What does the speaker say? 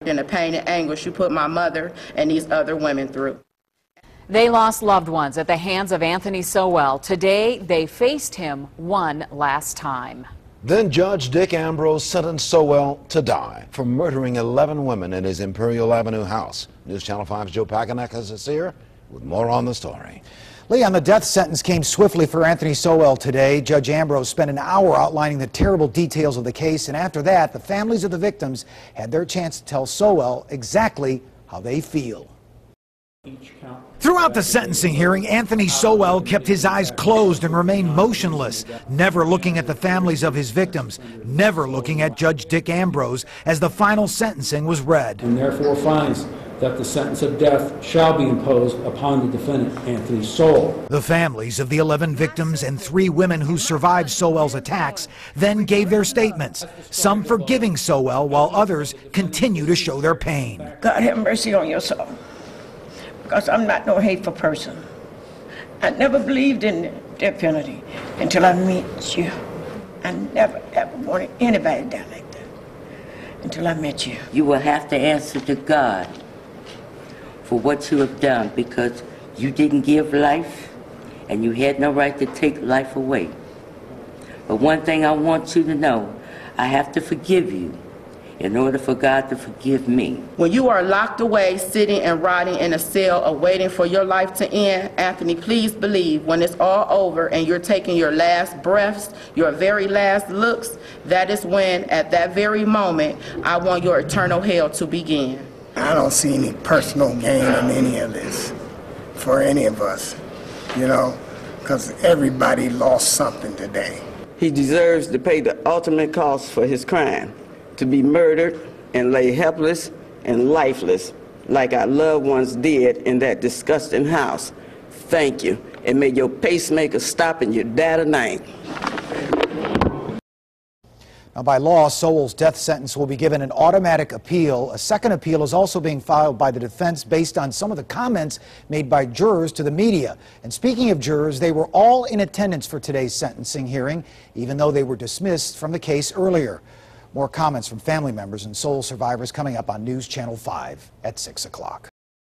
and the pain and anguish you put my mother and these other women through. They lost loved ones at the hands of Anthony Sowell. Today, they faced him one last time. Then Judge Dick Ambrose sentenced Sowell to die for murdering 11 women in his Imperial Avenue house. News Channel 5's Joe Paganek is here with more on the story. Leon, the death sentence came swiftly for Anthony Sowell today. Judge Ambrose spent an hour outlining the terrible details of the case, and after that, the families of the victims had their chance to tell Sowell exactly how they feel. Throughout the sentencing hearing, Anthony Sowell kept his eyes closed and remained motionless, never looking at the families of his victims, never looking at Judge Dick Ambrose as the final sentencing was read. And therefore finds that the sentence of death shall be imposed upon the defendant, Anthony Sowell. The families of the 11 victims and 3 women who survived Sowell's attacks then gave their statements, some forgiving Sowell while others continue to show their pain. God have mercy on your soul, because I'm not no hateful person. I never believed in the death penalty until I met you. I never ever wanted anybody to die like that until I met you. You will have to answer to God for what you have done, because you didn't give life and you had no right to take life away. But one thing I want you to know, I have to forgive you in order for God to forgive me. When you are locked away, sitting and rotting in a cell, awaiting for your life to end, Anthony, please believe when it's all over and you're taking your last breaths, your very last looks, that is when, at that very moment, I want your eternal hell to begin. I don't see any personal gain in any of this for any of us, you know, because everybody lost something today. He deserves to pay the ultimate cost for his crime, to be murdered and lay helpless and lifeless like our loved ones did in that disgusting house. Thank you, and may your pacemaker stop and you die tonight. Now, by law, Sowell's death sentence will be given an automatic appeal. A second appeal is also being filed by the defense based on some of the comments made by jurors to the media. And speaking of jurors, they were all in attendance for today's sentencing hearing, even though they were dismissed from the case earlier. More comments from family members and Sowell survivors coming up on News Channel 5 at 6 o'clock.